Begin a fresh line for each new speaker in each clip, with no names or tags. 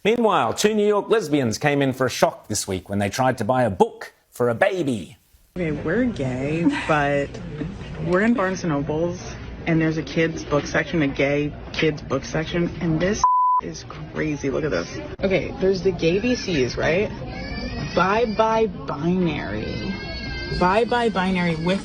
Meanwhile, two New York lesbians came in for a shock this week when they tried to buy a book for a baby.
Okay, we're gay, but we're in Barnes & Nobles, and there's a kids book section, a gay kids book section, and this is crazy. Look at this. Okay, there's the gay VCs, right? Bye-bye binary. Bye-bye binary with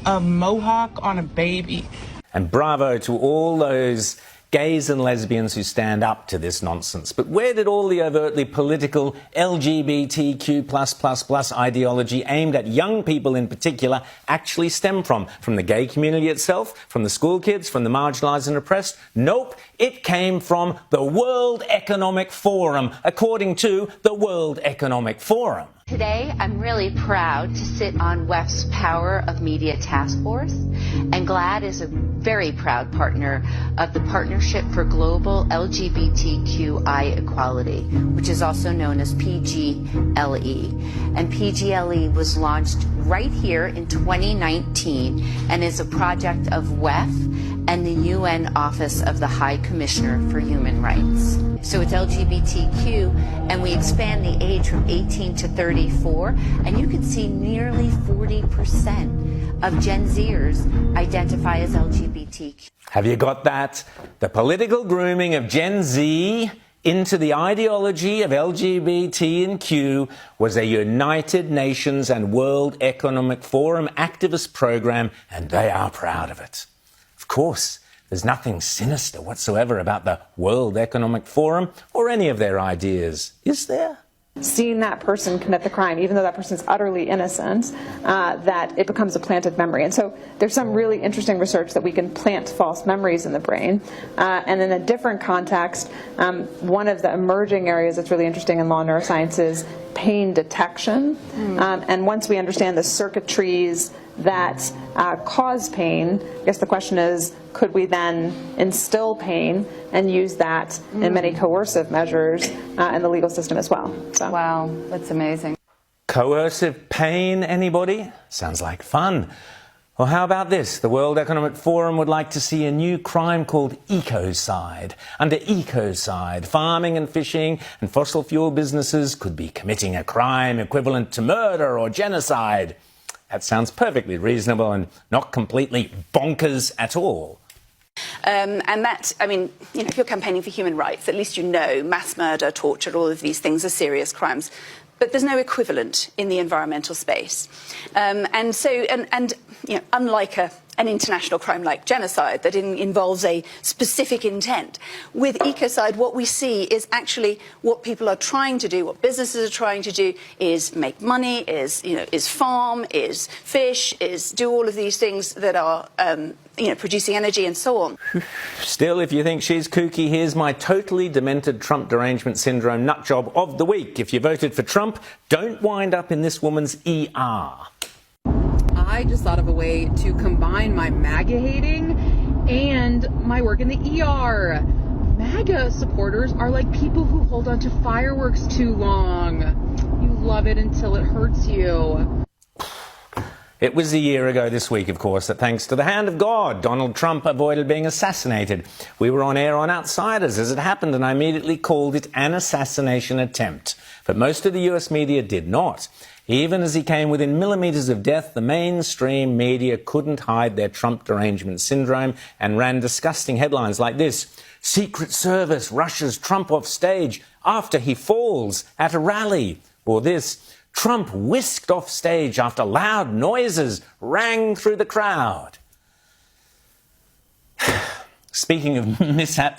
a mohawk on a baby.
And bravo to all those gays and lesbians who stand up to this nonsense. But where did all the overtly political LGBTQ+++ ideology aimed at young people in particular actually stem from? From the gay community itself? From the school kids? From the marginalised and oppressed? Nope. It came from the World Economic Forum, according to the World Economic Forum.
Today, I'm really proud to sit on WEF's Power of Media Task Force, and GLAAD is a very proud partner of the Partnership for Global LGBTQI Equality, which is also known as PGLE. And PGLE was launched right here in 2019 and is a project of WEF and the UN Office of the High Commissioner for Human Rights. So it's LGBTQ, and we expand the age from 18 to 34, and you can see nearly 40% of Gen Zers identify as LGBTQ.
Have you got that? The political grooming of Gen Z into the ideology of LGBT and Q was a United Nations and World Economic Forum activist program, and they are proud of it. Of course, there's nothing sinister whatsoever about the World Economic Forum or any of their ideas, is there?
Seeing that person commit the crime, even though that person's utterly innocent, that it becomes a planted memory. And so there's some really interesting research that we can plant false memories in the brain. And in a different context, one of the emerging areas that's really interesting in law neuroscience is pain detection. And once we understand the circuitries that cause pain, I guess the question is, could we then instill pain and use that in many coercive measures in the legal system as well? So.
Wow, that's amazing.
Coercive pain, anybody? Sounds like fun. Well, how about this? The World Economic Forum would like to see a new crime called ecocide. Under ecocide, farming and fishing and fossil fuel businesses could be committing a crime equivalent to murder or genocide. That sounds perfectly reasonable and not completely bonkers at all.
And that, I mean, you know, if you're campaigning for human rights, at least you know mass murder, torture, all of these things are serious crimes. But there's no equivalent in the environmental space. And so, you know, unlike an international crime like genocide that involves a specific intent, with ecocide, what we see is actually what people are trying to do, what businesses are trying to do, is make money, is farm, is fish, is do all of these things that are, producing energy and so on.
Still, if you think she's kooky, here's my totally demented Trump derangement syndrome nutjob of the week. If you voted for Trump, don't wind up in this woman's ER.
I just thought of a way to combine my MAGA hating and my work in the ER. MAGA supporters are like people who hold on to fireworks too long. You love it until it hurts you.
It was a year ago this week, of course, that thanks to the hand of God, Donald Trump avoided being assassinated. We were on air on Outsiders as it happened, and I immediately called it an assassination attempt. But most of the US media did not. Even as he came within millimetres of death, the mainstream media couldn't hide their Trump derangement syndrome and ran disgusting headlines like this: Secret Service rushes Trump off stage after he falls at a rally. Or this: Trump whisked off stage after loud noises rang through the crowd. Speaking of mishaps,